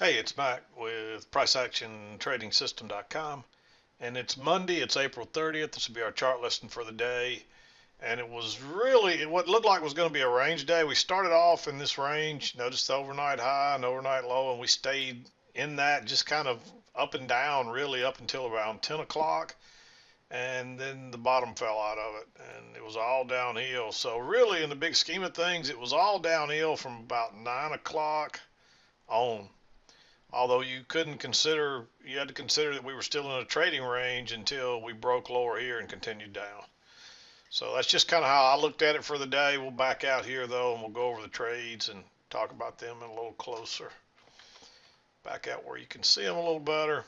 Hey, it's Mac with PriceActionTradingSystem.com, and it's Monday. It's April 30th. This will be our chart listing for the day, and it was really what looked like was going to be a range day. We started off in this range, noticed the overnight high and overnight low, and we stayed in that, just kind of up and down, really up until around 10 o'clock, and then the bottom fell out of it, and it was all downhill. So really, in the big scheme of things, it was all downhill from about 9 o'clock on. Although you had to consider that we were still in a trading range until we broke lower here and continued down. So that's just kind of how I looked at it for the day. We'll back out here though, and we'll go over the trades and talk about them a little closer. Back out where you can see them a little better.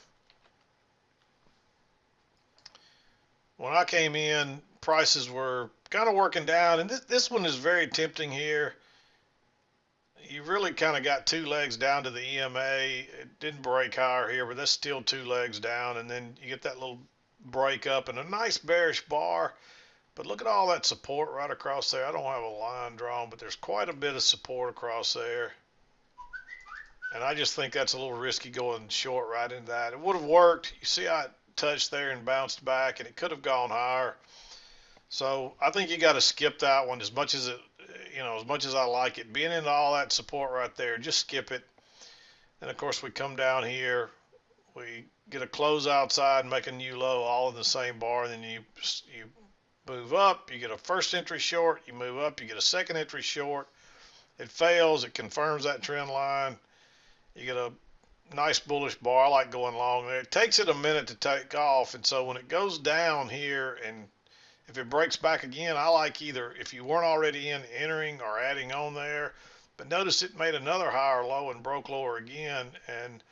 When I came in, prices were kind of working down, and this one is very tempting here. You really kind of got two legs down to the EMA. It didn't break higher here, but that's still two legs down. And then you get that little break up and a nice bearish bar. But look at all that support right across there. I don't have a line drawn, but there's quite a bit of support across there. And I just think that's a little risky going short right into that. It would have worked. You see how it touched there and bounced back, and it could have gone higher. So I think you got to skip that one as much as as much as I like it. Being into all that support right there, just skip it. And of course, we come down here, we get a close outside, make a new low, all in the same bar. And then you move up, you get a first entry short, you move up, you get a second entry short. It fails, it confirms that trend line. You get a nice bullish bar. I like going long there. It takes it a minute to take off, and so when it goes down here and if it breaks back again, I like either, if you weren't already in, entering or adding on there. But notice it made another higher low and broke lower again, and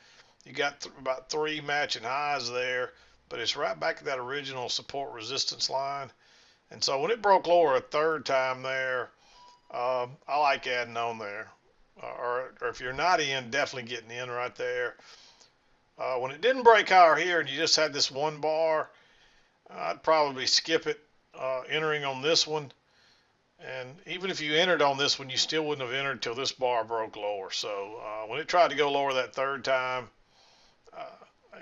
you got about three matching highs there, but it's right back at that original support resistance line. And so when it broke lower a third time there, I like adding on there. Or if you're not in, definitely getting in right there. When it didn't break higher here and you just had this one bar, I'd probably skip it. Entering on this one, and even if you entered on this one, you still wouldn't have entered till this bar broke lower. So when it tried to go lower that third time,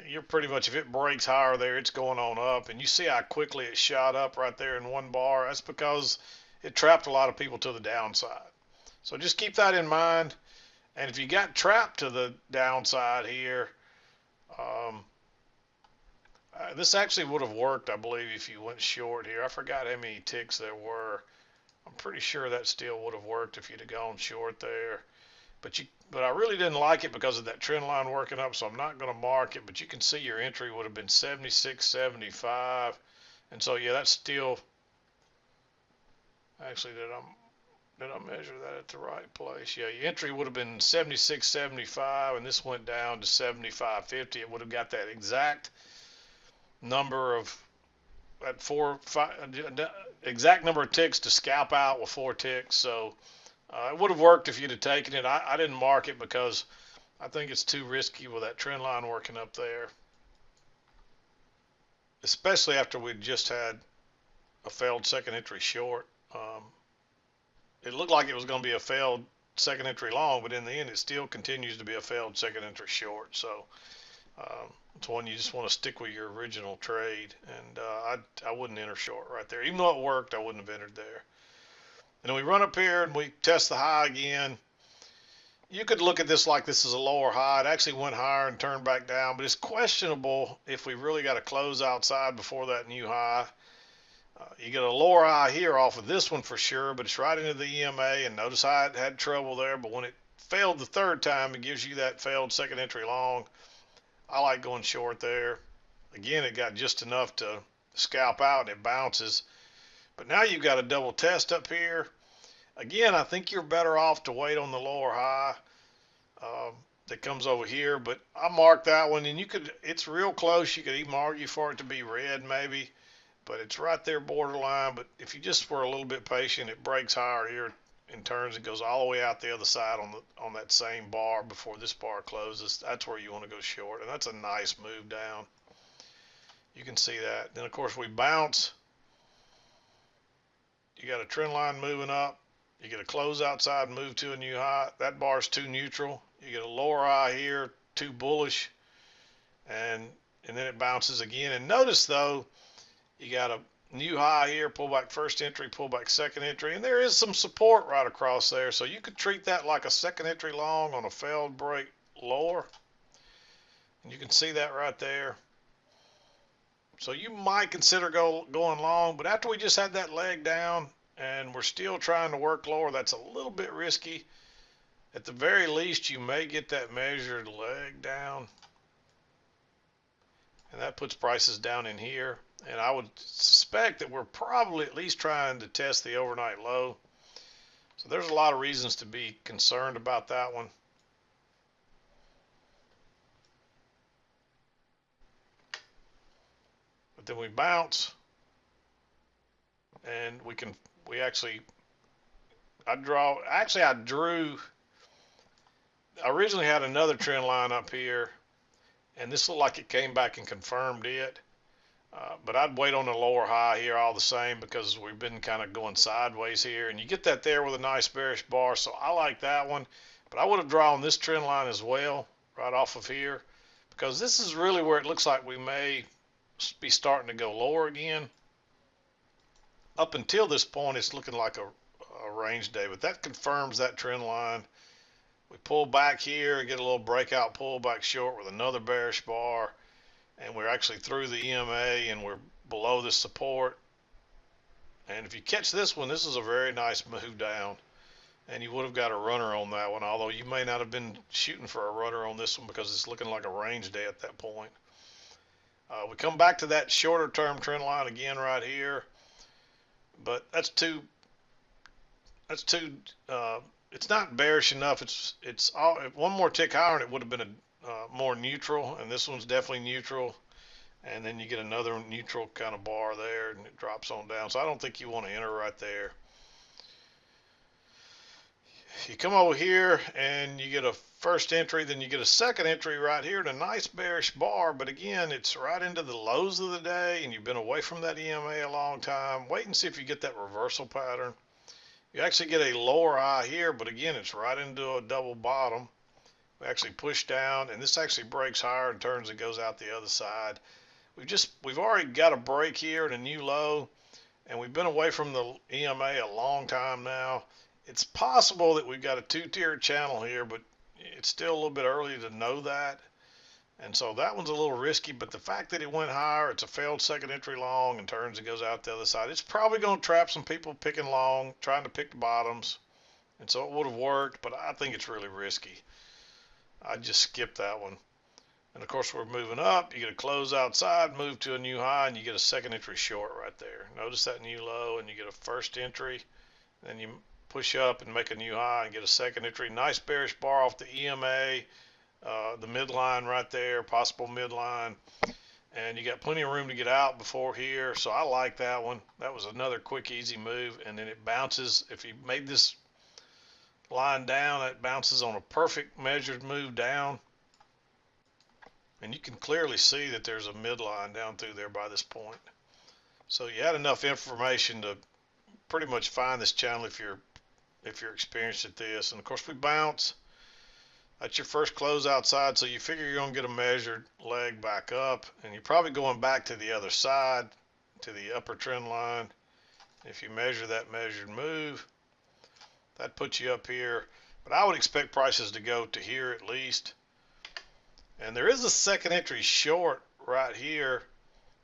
you're pretty much, if it breaks higher there, it's going on up. And you see how quickly it shot up right there in one bar. That's because it trapped a lot of people to the downside. So just keep that in mind. And if you got trapped to the downside here, this actually would have worked, I believe, if you went short here. I forgot how many ticks there were. I'm pretty sure that still would have worked if you'd have gone short there. But I really didn't like it because of that trend line working up, so I'm not going to mark it. But you can see your entry would have been 76.75, and so yeah, that's still. Actually, did I measure that at the right place? Yeah, your entry would have been 76.75, and this went down to 75.50. It would have got that exact number of exact number of ticks to scalp out with 4 ticks. So it would have worked if you'd have taken it. I didn't mark it because I think it's too risky with that trend line working up there, especially after we'd just had a failed second entry short. It looked like it was going to be a failed second entry long, but in the end it still continues to be a failed second entry short. So it's one you just want to stick with your original trade, and I wouldn't enter short right there. Even though it worked, I wouldn't have entered there. And then we run up here and we test the high again. You could look at this like this is a lower high. It actually went higher and turned back down, but it's questionable if we really got to close outside before that new high. You get a lower high here off of this one for sure, but it's right into the EMA, and notice how it had trouble there. But when it failed the third time, it gives you that failed second entry long. I like going short there. Again, it got just enough to scalp out, and it bounces. But now you've got a double test up here. Again, I think you're better off to wait on the lower high that comes over here. But I marked that one, and it's real close. You could even argue for it to be red maybe, but it's right there borderline. But if you just were a little bit patient, it breaks higher here and turns and goes all the way out the other side on that same bar before this bar closes. That's where you want to go short, and that's a nice move down. You can see that. Then of course we bounce. You got a trend line moving up. You get a close outside, move to a new high. That bar is too neutral. You get a lower high here, too bullish, and then it bounces again. And notice though, you got a new high here, pull back first entry, pull back second entry, and there is some support right across there. So you could treat that like a second entry long on a failed break lower. And you can see that right there. So you might consider going long, but after we just had that leg down and we're still trying to work lower, that's a little bit risky. At the very least, you may get that measured leg down, and that puts prices down in here. And I would suspect that we're probably at least trying to test the overnight low. So there's a lot of reasons to be concerned about that one. But then we bounce, and I originally had another trend line up here, and this looked like it came back and confirmed it. But I'd wait on the lower high here all the same, because we've been kind of going sideways here, and you get that there with a nice bearish bar. So I like that one, but I would have drawn this trend line as well right off of here, because this is really where it looks like we may be starting to go lower again. Up until this point, it's looking like a range day, but that confirms that trend line. We pull back here, get a little breakout pull back short with another bearish bar, and we're actually through the EMA and we're below the support. And if you catch this one, this is a very nice move down, and you would have got a runner on that one, although you may not have been shooting for a runner on this one because it's looking like a range day at that point. We come back to that shorter term trend line again right here, but it's not bearish enough. It's all, one more tick higher and it would have been a more neutral, and this one's definitely neutral. And then you get another neutral kind of bar there, and it drops on down. So I don't think you want to enter right there. You come over here and you get a first entry, then you get a second entry right here, and a nice bearish bar, but again, it's right into the lows of the day, and you've been away from that EMA a long time. Wait and see if you get that reversal pattern. You actually get a lower high here, but again, it's right into a double bottom. We actually push down, and this actually breaks higher and turns and goes out the other side. We've already got a break here and a new low, and we've been away from the EMA a long time now. It's possible that we've got a two-tiered channel here, but it's still a little bit early to know that. And so that one's a little risky, but the fact that it went higher, it's a failed second entry long and turns and goes out the other side. It's probably going to trap some people picking long, trying to pick the bottoms. And so it would have worked, but I think it's really risky. I'd just skip that one. And of course, we're moving up. You get a close outside, move to a new high, and you get a second entry short right there. Notice that new low, and you get a first entry. Then you push up and make a new high and get a second entry. Nice bearish bar off the EMA, the midline right there, possible midline. And you got plenty of room to get out before here. So I like that one. That was another quick, easy move. And then it bounces. If you made this line down, it bounces on a perfect measured move down. And you can clearly see that there's a midline down through there by this point. So you had enough information to pretty much find this channel if you're experienced at this. And of course, we bounce. That's your first close outside, so you figure you're going to get a measured leg back up, and you're probably going back to the other side, to the upper trend line. If you measure that measured move, that puts you up here. But I would expect prices to go to here at least. And there is a second entry short right here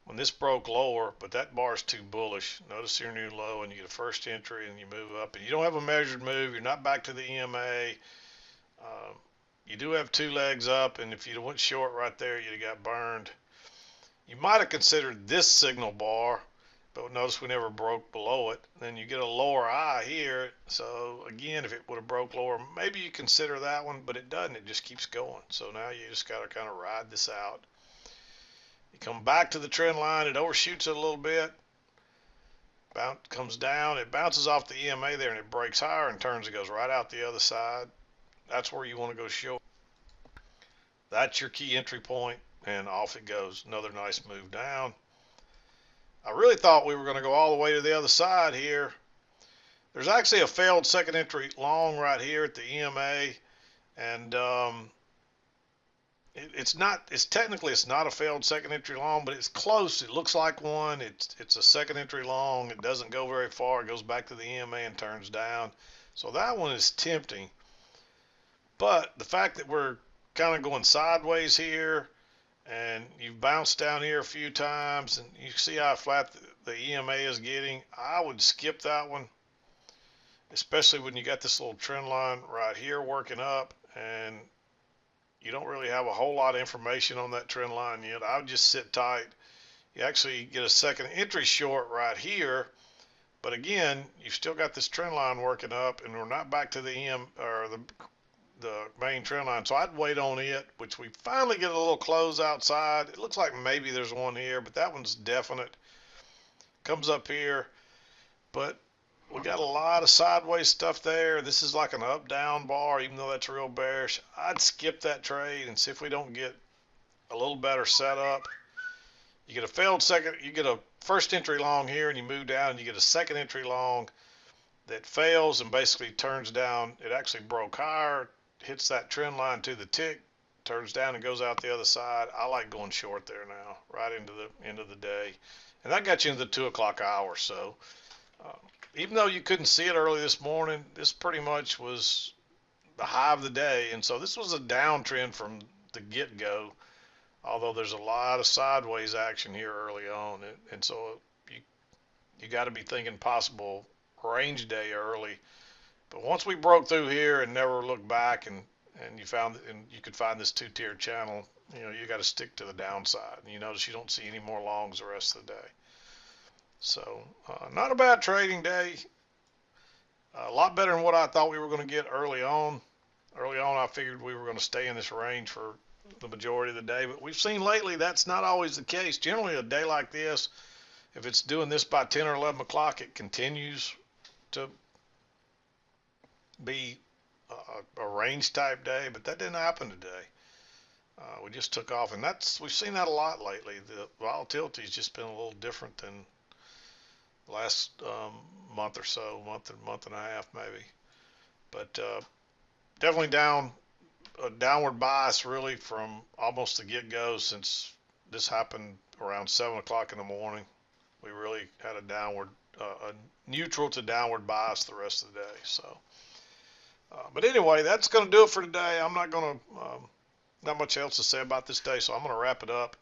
when this broke lower, but that bar is too bullish. Notice your new low, and you get a first entry, and you move up, and you don't have a measured move. You're not back to the EMA. You do have two legs up, and if you went short right there, you'd have got burned. You might have considered this signal bar, but notice we never broke below it. Then you get a lower high here. So again, if it would have broke lower, maybe you consider that one, but it doesn't. It just keeps going. So now you just got to kind of ride this out. You come back to the trend line, it overshoots it a little bit, comes down, it bounces off the EMA there, and it breaks higher and turns and goes right out the other side. That's where you want to go short. That's your key entry point, and off it goes. Another nice move down. I really thought we were going to go all the way to the other side here. There's actually a failed second entry long right here at the EMA, and it's technically it's not a failed second entry long, but it's close. It looks like one. It's a second entry long. It doesn't go very far. It goes back to the EMA and turns down. So that one is tempting. But the fact that we're kind of going sideways here, and you've bounced down here a few times, and you see how flat the EMA is getting, I would skip that one, especially when you got this little trend line right here working up, and you don't really have a whole lot of information on that trend line yet. I would just sit tight. You actually get a second entry short right here, but again, you've still got this trend line working up, and we're not back to the the main trend line. So I'd wait on it, which we finally get a little close outside. It looks like maybe there's one here, but that one's definite. Comes up here, but we got a lot of sideways stuff there. This is like an up down bar, even though that's real bearish. I'd skip that trade and see if we don't get a little better setup. You get a failed second, you get a first entry long here, and you move down and you get a second entry long that fails and basically turns down. It actually broke higher, hits that trend line to the tick, turns down and goes out the other side. I like going short there now, right into the end of the day. And that got you into the 2 o'clock hour. So even though you couldn't see it early this morning, this pretty much was the high of the day. And so this was a downtrend from the get-go, although there's a lot of sideways action here early on. And so you got to be thinking possible range day early. But once we broke through here and never looked back, and you could find this two-tier channel, you got to stick to the downside. And you notice you don't see any more longs the rest of the day. So not a bad trading day. A lot better than what I thought we were going to get early on. Early on, I figured we were going to stay in this range for the majority of the day. But we've seen lately that's not always the case. Generally, a day like this, if it's doing this by 10 or 11 o'clock, it continues to be a range type day, but that didn't happen today. We just took off, and we've seen that a lot lately. The volatility has just been a little different than the last month or so, month and a half maybe. But definitely a downward bias really from almost the get-go. Since this happened around 7 o'clock in the morning, we really had a neutral to downward bias the rest of the day. So, but anyway, that's going to do it for today. I'm not going to, not much else to say about this day, so I'm going to wrap it up.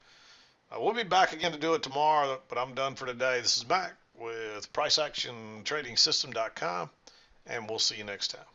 We'll be back again to do it tomorrow, but I'm done for today. This is Mac with PriceActionTradingSystem.com, and we'll see you next time.